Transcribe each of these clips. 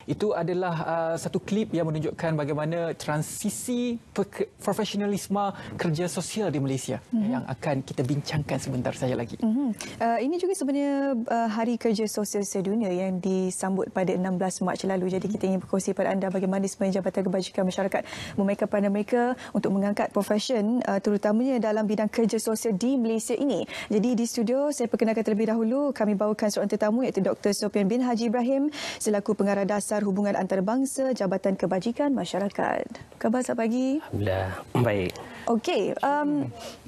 Itu adalah satu klip yang menunjukkan bagaimana transisi profesionalisme kerja sosial di Malaysia yang akan kita bincangkan sebentar saja lagi. Ini juga sebenarnya Hari Kerja Sosial Sedunia yang disambut pada 16 Mac lalu. Jadi kita ingin berkongsi pada anda bagaimana sebenarnya Jabatan Kebajikan Masyarakat memainkan peranan mereka untuk mengangkat profesion terutamanya dalam bidang kerja sosial di Malaysia ini. Jadi di studio saya perkenalkan terlebih dahulu, kami bawakan seorang tetamu iaitu Dr. Sofian bin Haji Ibrahim selaku pengarah dasar Hubungan Antarabangsa Jabatan Kebajikan Masyarakat. Khabar selamat pagi? Alhamdulillah, baik. Okey,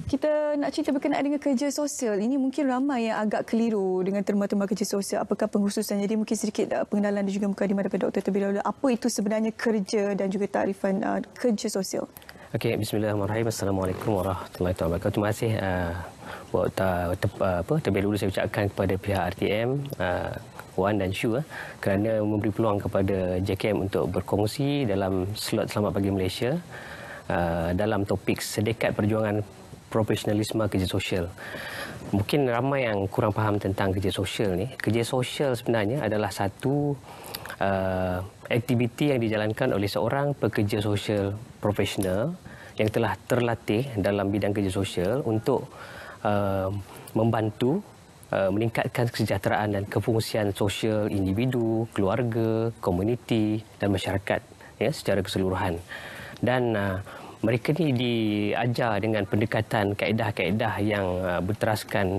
kita nak cerita berkenaan dengan kerja sosial. Ini mungkin ramai yang agak keliru dengan terma-terma kerja sosial. Apakah pengkhususan? Jadi mungkin sedikit pengenalan dan juga mukadimah daripada doktor terlebih dahulu. Apa itu sebenarnya kerja dan juga takrifan kerja sosial? Okey, bismillahirrahmanirrahim. Assalamualaikum warahmatullahi wabarakatuh. Terima kasih terlebih dahulu saya ucapkan kepada pihak RTM, Wan dan Shu kerana memberi peluang kepada JKM untuk berkongsi dalam slot Selamat Pagi Malaysia dalam topik sedekat perjuangan profesionalisme kerja sosial. Mungkin ramai yang kurang faham tentang kerja sosial ni. Kerja sosial sebenarnya adalah satu aktiviti yang dijalankan oleh seorang pekerja sosial profesional yang telah terlatih dalam bidang kerja sosial untuk membantu meningkatkan kesejahteraan dan kefungsian sosial individu, keluarga, komuniti dan masyarakat secara keseluruhan. Dan mereka ni diajar dengan pendekatan kaedah-kaedah yang berteraskan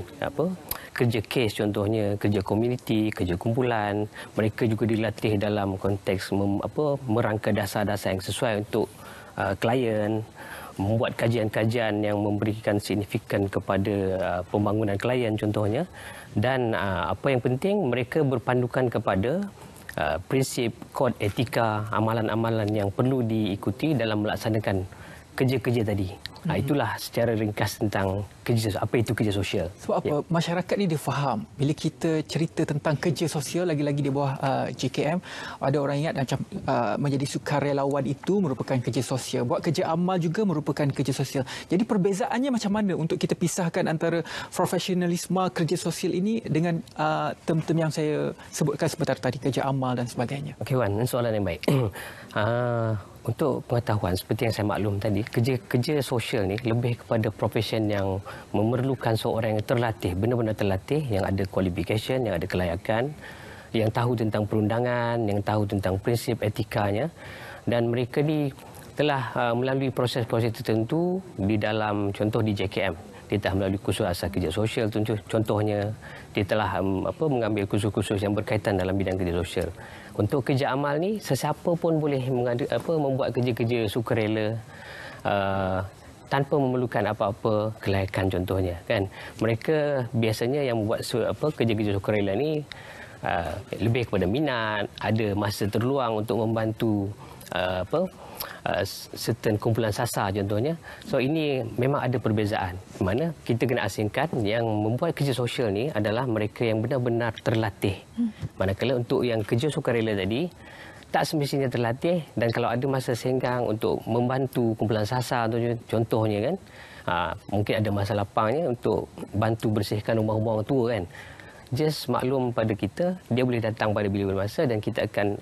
kerja kes, contohnya kerja komuniti, kerja kumpulan. Mereka juga dilatih dalam konteks merangka dasar-dasar yang sesuai untuk klien, membuat kajian-kajian yang memberikan signifikan kepada pembangunan klien contohnya. Dan apa yang penting, mereka berpandukan kepada prinsip kod etika, amalan-amalan yang perlu diikuti dalam melaksanakan kerja-kerja tadi. Itulah secara ringkas tentang kerja, apa itu kerja sosial. Sebab apa masyarakat ni dia faham bila kita cerita tentang kerja sosial, lagi-lagi di bawah JKM, ada orang ingat macam menjadi sukarelawan itu merupakan kerja sosial, buat kerja amal juga merupakan kerja sosial. Jadi perbezaannya macam mana untuk kita pisahkan antara profesionalisme kerja sosial ini dengan term-term yang saya sebutkan sebentar tadi, kerja amal dan sebagainya. Okey Wan, soalan yang baik. Untuk pengetahuan seperti yang saya maklum tadi, kerja sosial ni lebih kepada profesion yang memerlukan seorang yang terlatih, benar-benar terlatih, yang ada qualification, yang ada kelayakan, yang tahu tentang perundangan, yang tahu tentang prinsip etikanya, dan mereka ni telah melalui proses-proses tertentu di dalam, contoh di JKM. Dia telah melalui kursus asas kerja sosial, contohnya dia telah mengambil kursus-kursus yang berkaitan dalam bidang kerja sosial. Untuk kerja amal ni, sesiapa pun boleh membuat kerja-kerja sukarela tanpa memerlukan apa-apa kelayakan contohnya, kan. Mereka biasanya yang membuat kerja-kerja sukarela ni lebih kepada minat, ada masa terluang untuk membantu certain kumpulan sasar contohnya. So ini memang ada perbezaan. Mana kita kena asingkan yang membuat kerja sosial ni adalah mereka yang benar-benar terlatih. Manakala untuk yang kerja sukarela tadi tak semestinya terlatih, dan kalau ada masa senggang untuk membantu kumpulan sasar contohnya kan, mungkin ada masa lapangnya untuk bantu bersihkan rumah-rumah orang tua kan. Just maklum pada kita, dia boleh datang pada bila-bila masa dan kita akan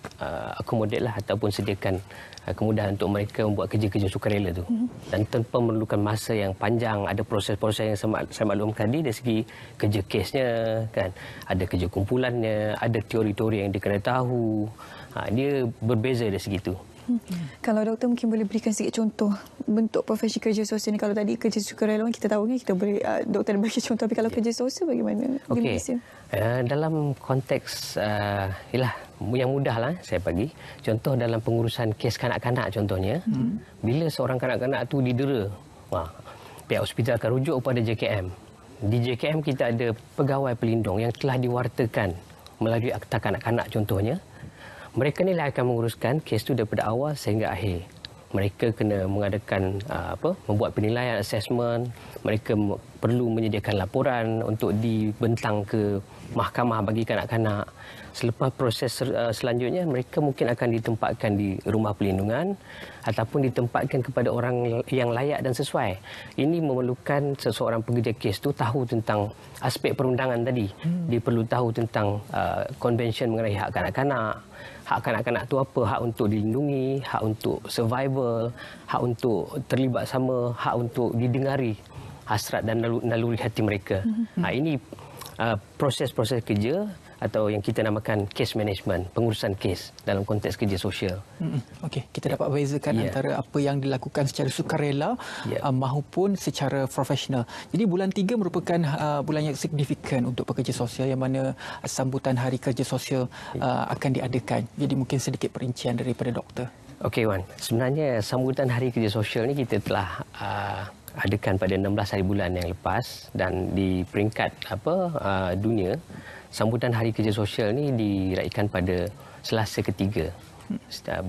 akomodat lah ataupun sediakan kemudahan untuk mereka membuat kerja-kerja sukarela tu. Dan tanpa memerlukan masa yang panjang, ada proses-proses yang saya maklumkan tadi dari segi kerja kesnya kan, ada kerja kumpulannya, ada teori-teori yang dia kena tahu. Dia berbeza dari segi tu. Kalau doktor mungkin boleh berikan sedikit contoh bentuk profesi kerja sosial ni. Kalau tadi kerja sukarelawan kita tahu kan, kita boleh doktor bagi contoh, tapi kalau kerja sosial bagaimana di Malaysia? Dalam konteks yang mudah lah saya bagi contoh dalam pengurusan kes kanak-kanak contohnya. Bila seorang kanak-kanak tu didera, pihak hospital akan rujuk kepada JKM. Di JKM kita ada pegawai pelindung yang telah diwartakan melalui akta kanak-kanak contohnya. Mereka ni lah akan menguruskan kes tu daripada awal sehingga akhir. Mereka kena mengadakan membuat penilaian, assessment. Mereka perlu menyediakan laporan untuk dibentang ke mahkamah bagi kanak-kanak. Selepas proses selanjutnya, mereka mungkin akan ditempatkan di rumah perlindungan ataupun ditempatkan kepada orang yang layak dan sesuai. Ini memerlukan seseorang pekerja kes itu tahu tentang aspek perundangan tadi. Dia perlu tahu tentang konvensyen mengenai hak kanak-kanak. Hak kanak-kanak itu apa? Hak untuk dilindungi, hak untuk survival, hak untuk terlibat sama, hak untuk didengari hasrat dan naluri hati mereka. Ini proses-proses kerja atau yang kita namakan case management, pengurusan kes dalam konteks kerja sosial. Okey, kita dapat bezakan antara apa yang dilakukan secara sukarela maupun secara profesional. Jadi bulan 3 merupakan bulan yang signifikan untuk pekerja sosial yang mana sambutan Hari Kerja Sosial akan diadakan. Jadi mungkin sedikit perincian daripada doktor. Okey Wan, sebenarnya sambutan Hari Kerja Sosial ni kita telah adakan pada 16 hari bulan yang lepas, dan di peringkat dunia, sambutan Hari Kerja Sosial ni diraihkan pada Selasa ketiga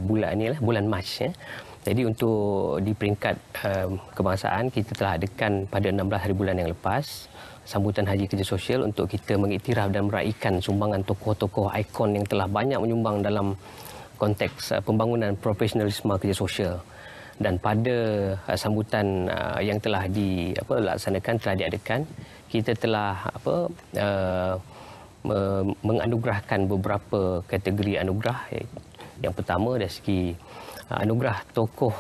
bulan ni lah, bulan Mac ya. Jadi untuk di peringkat kebangsaan, kita telah adakan pada 16 hari bulan yang lepas sambutan Hari Kerja Sosial untuk kita mengiktiraf dan meraihkan sumbangan tokoh-tokoh ikon yang telah banyak menyumbang dalam konteks pembangunan profesionalisme kerja sosial. Dan pada sambutan yang telah dilaksanakan, telah diadakan, kita telah menganugerahkan beberapa kategori anugerah. Yang pertama dari segi anugerah tokoh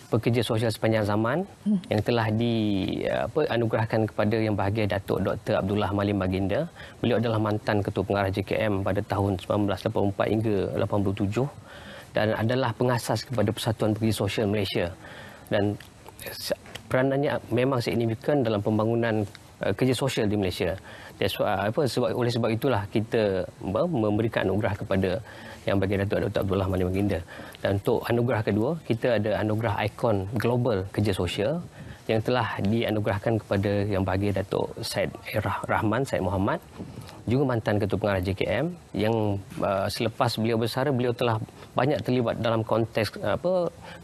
pekerja sosial sepanjang zaman yang telah dianugerahkan kepada Yang Bahagia Datuk Dr. Abdullah Malim Baginda. Beliau adalah mantan Ketua Pengarah JKM pada tahun 1984 hingga 87 dan adalah pengasas kepada Persatuan Pekerja Sosial Malaysia, dan peranannya memang signifikan dalam pembangunan kerja sosial di Malaysia. Oleh sebab itulah kita memberikan anugerah kepada Yang Bahagia Datuk Dr. Abdullah Malim Baginda. Dan untuk anugerah kedua, kita ada anugerah ikon global kerja sosial yang telah dianugerahkan kepada Yang Bahagia Datuk Syed Rahman Syed Muhammad, juga mantan Ketua Pengarah JKM, yang selepas beliau bersara, beliau telah banyak terlibat dalam konteks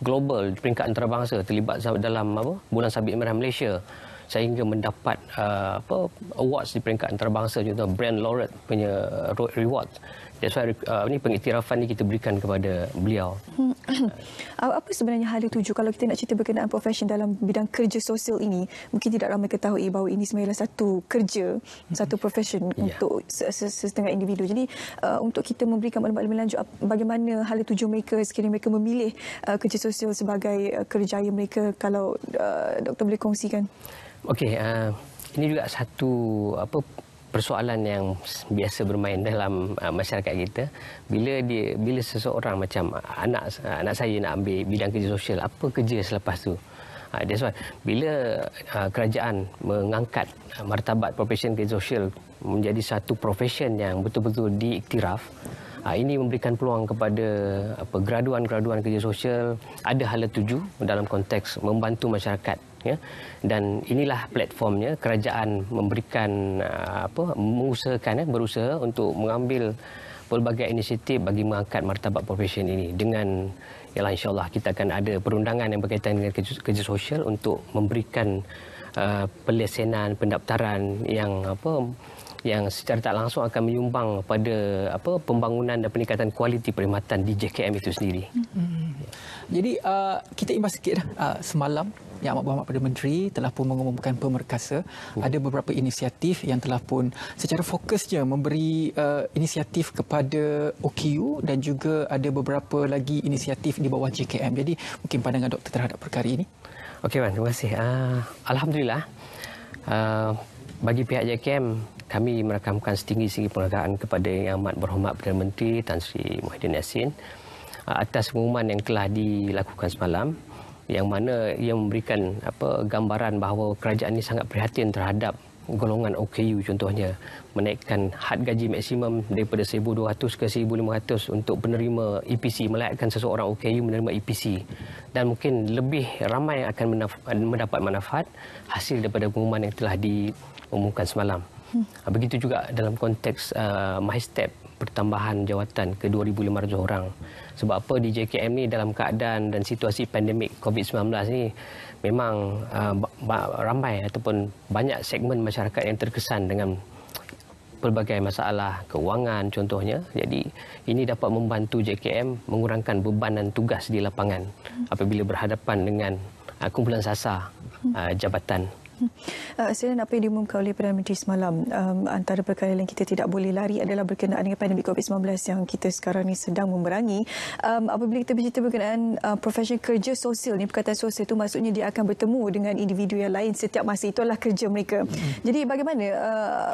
global peringkat antarabangsa, terlibat dalam Bulan Sabit Merah Malaysia sehingga mendapat awards di peringkat antarabangsa, contoh Brand Laureate punya reward. That's why ini pengiktirafan ni kita berikan kepada beliau. Apa sebenarnya hala tuju kalau kita nak cerita berkenaan profesion dalam bidang kerja sosial ini? Mungkin tidak ramai ketahui bahawa ini sebenarnya satu kerja, satu profesion untuk setengah individu. Jadi untuk kita memberikan maklumat lebih lanjut bagaimana hala tuju mereka sekiranya mereka memilih kerja sosial sebagai kerjaya mereka, kalau doktor boleh kongsikan. Okey, ini juga satu persoalan yang biasa bermain dalam masyarakat kita. Bila seseorang macam anak saya nak ambil bidang kerja sosial, apa kerja selepas tu? That's why bila kerajaan mengangkat martabat profesion kerja sosial menjadi satu profesion yang betul-betul diiktiraf, ini memberikan peluang kepada graduan-graduan kerja sosial ada hala tuju dalam konteks membantu masyarakat. Ya, dan inilah platformnya kerajaan memberikan berusaha untuk mengambil pelbagai inisiatif bagi mengangkat martabat profesion ini. Dengan insya-Allah kita akan ada perundangan yang berkaitan dengan kerja sosial untuk memberikan pelesenan pendaftaran yang secara tak langsung akan menyumbang pada pembangunan dan peningkatan kualiti perkhidmatan di JKM itu sendiri. Jadi kita imbas sikit semalam Yang Amat Berhormat Perdana Menteri telah pun mengumumkan pemerkasa ada beberapa inisiatif yang telah pun secara fokusnya memberi inisiatif kepada OKU dan juga ada beberapa lagi inisiatif di bawah JKM. Jadi mungkin pandangan doktor terhadap perkara ini. Okey Wan, terima kasih. Alhamdulillah bagi pihak JKM, kami merakamkan setinggi-tinggi penghargaan kepada Yang Amat Berhormat Perdana Menteri Tan Sri Muhyiddin Yassin atas pengumuman yang telah dilakukan semalam, yang mana ia memberikan gambaran bahawa kerajaan ini sangat prihatin terhadap golongan OKU, contohnya menaikkan had gaji maksimum daripada 1,200 ke 1,500 untuk penerima EPC, melayakkan seseorang OKU menerima EPC, dan mungkin lebih ramai akan mendapat manfaat hasil daripada pengumuman yang telah diumumkan semalam. Begitu juga dalam konteks MyStep pertambahan jawatan ke 2,500 orang. Sebab apa di JKM ni dalam keadaan dan situasi pandemik COVID-19 ni memang ramai ataupun banyak segmen masyarakat yang terkesan dengan pelbagai masalah kewangan contohnya. Jadi ini dapat membantu JKM mengurangkan bebanan tugas di lapangan apabila berhadapan dengan kumpulan sasar jabatan. Selain apa yang diumumkan oleh Perdana Menteri semalam, antara perkara yang kita tidak boleh lari adalah berkenaan dengan pandemik COVID-19 yang kita sekarang ni sedang memerangi. Apabila kita bercerita berkenaan profesi kerja sosial ni, perkataan sosial itu maksudnya dia akan bertemu dengan individu yang lain setiap masa. Itulah kerja mereka. Jadi bagaimana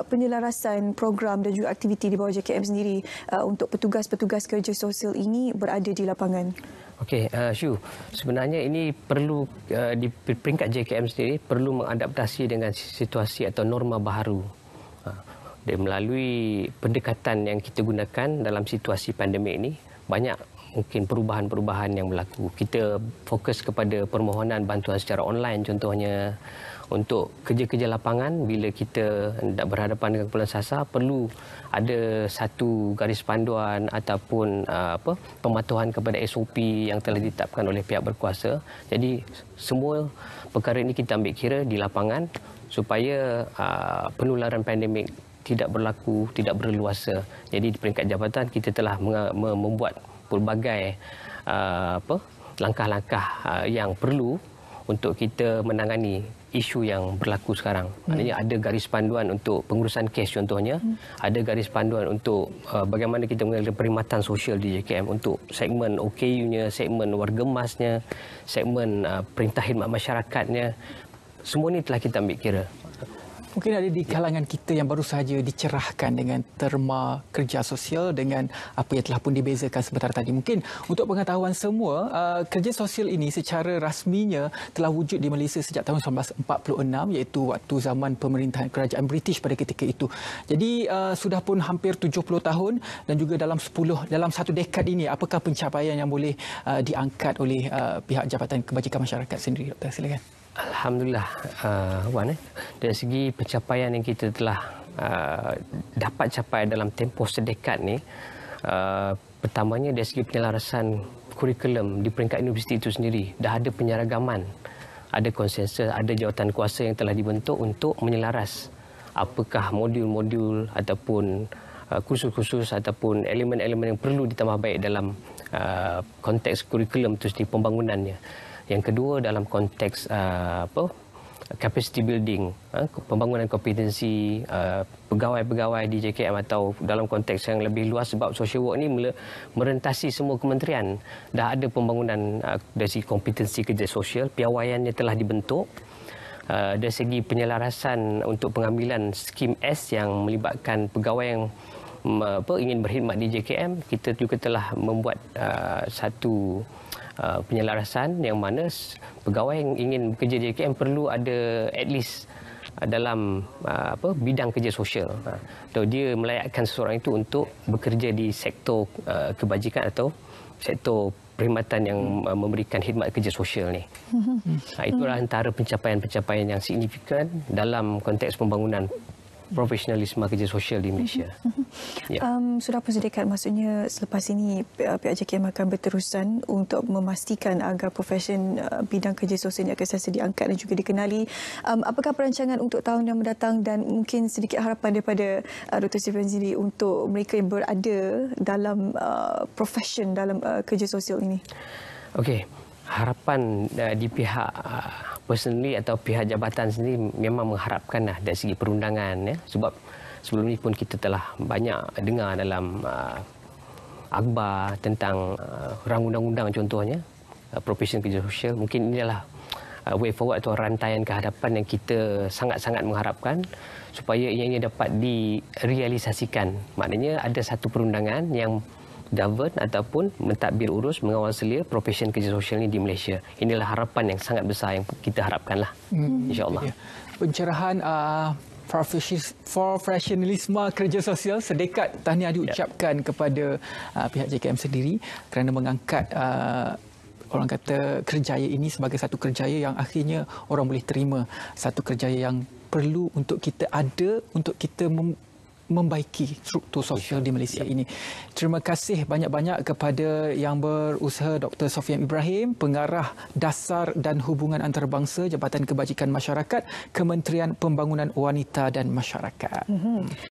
penyelarasan program dan juga aktiviti di bawah JKM sendiri untuk petugas-petugas kerja sosial ini berada di lapangan? Okey, Syu, sebenarnya ini perlu di peringkat JKM sendiri perlu mengadaptasi dengan situasi atau norma baru. Dan melalui pendekatan yang kita gunakan dalam situasi pandemik ini, banyak mungkin perubahan-perubahan yang berlaku. Kita fokus kepada permohonan bantuan secara online contohnya. Untuk kerja-kerja lapangan, bila kita hendak berhadapan dengan kumpulan sasar, perlu ada satu garis panduan ataupun pematuhan kepada SOP yang telah ditetapkan oleh pihak berkuasa. Jadi semua perkara ini kita ambil kira di lapangan supaya penularan pandemik tidak berlaku, tidak berleluasa. Jadi di peringkat jabatan kita telah membuat pelbagai langkah-langkah yang perlu untuk kita menangani isu yang berlaku sekarang. Maknanya ada garis panduan untuk pengurusan kes contohnya, ada garis panduan untuk bagaimana kita mengelola perkhidmatan sosial di JKM untuk segmen OKU-nya, segmen warga emasnya, segmen perintah khidmat masyarakatnya. Semua ini telah kita ambil kira. Mungkin ada di kalangan kita yang baru sahaja dicerahkan dengan terma kerja sosial dengan apa yang telah pun dibezakan sebentar tadi. Mungkin untuk pengetahuan semua, kerja sosial ini secara rasminya telah wujud di Malaysia sejak tahun 1946 iaitu waktu zaman pemerintahan kerajaan British pada ketika itu. Jadi sudah pun hampir 70 tahun dan juga dalam satu dekad ini, apakah pencapaian yang boleh diangkat oleh pihak Jabatan Kebajikan Masyarakat sendiri, Dr. Silakan. Alhamdulillah, Wan, dari segi pencapaian yang kita telah dapat capai dalam tempoh sedekad ni, pertamanya dari segi penyelarasan kurikulum di peringkat universiti itu sendiri, dah ada penyeragaman, ada konsensus, ada jawatan kuasa yang telah dibentuk untuk menyelaras apakah modul-modul ataupun kursus-kursus ataupun elemen-elemen yang perlu ditambah baik dalam konteks kurikulum itu sendiri, pembangunannya. Yang kedua dalam konteks capacity building, pembangunan kompetensi pegawai-pegawai di JKM atau dalam konteks yang lebih luas, sebab social work ini merentasi semua kementerian. Dah ada pembangunan dari segi kompetensi kerja sosial, piawaiannya telah dibentuk. Dari segi penyelarasan untuk pengambilan skim S yang melibatkan pegawai yang ingin berkhidmat di JKM, kita juga telah membuat satu penyelarasan yang mana pegawai yang ingin bekerja di JKM perlu ada at least dalam bidang kerja sosial. Atau dia melayakkan seseorang itu untuk bekerja di sektor kebajikan atau sektor perkhidmatan yang memberikan khidmat kerja sosial ni. Itulah antara pencapaian-pencapaian yang signifikan dalam konteks pembangunan profesionalisme kerja sosial di Malaysia. Sudah pun sedekat, maksudnya selepas ini pihak JKM akan berterusan untuk memastikan agar profesion bidang kerja sosial ini akan sentiasa diangkat dan juga dikenali. Apakah perancangan untuk tahun yang mendatang dan mungkin sedikit harapan daripada Dr. Sifan sendiri untuk mereka yang berada dalam profesion dalam kerja sosial ini? Okey, harapan di pihak personally atau pihak jabatan sendiri memang mengharapkanlah dari segi perundangan, ya, sebab sebelum ini pun kita telah banyak dengar dalam akhbar tentang rang undang-undang contohnya profesion kerja sosial. Mungkin inilah way forward atau rantaian ke hadapan yang kita sangat-sangat mengharapkan supaya ianya dapat direalisasikan. Maknanya ada satu perundangan yang govern ataupun mentadbir urus mengawal selia profesion kerja sosial ini di Malaysia. Inilah harapan yang sangat besar yang kita harapkanlah, insya-Allah. Pencerahan profesionalisme kerja sosial sedekat tahniah diucapkan kepada pihak JKM sendiri kerana mengangkat orang kata kerjaya ini sebagai satu kerjaya yang akhirnya orang boleh terima, satu kerjaya yang perlu untuk kita ada, untuk kita membaiki struktur sosial di Malaysia ini. Terima kasih banyak-banyak kepada yang berusaha Dr. Sofian Ibrahim, Pengarah Dasar dan Hubungan Antarabangsa Jabatan Kebajikan Masyarakat, Kementerian Pembangunan Wanita dan Masyarakat.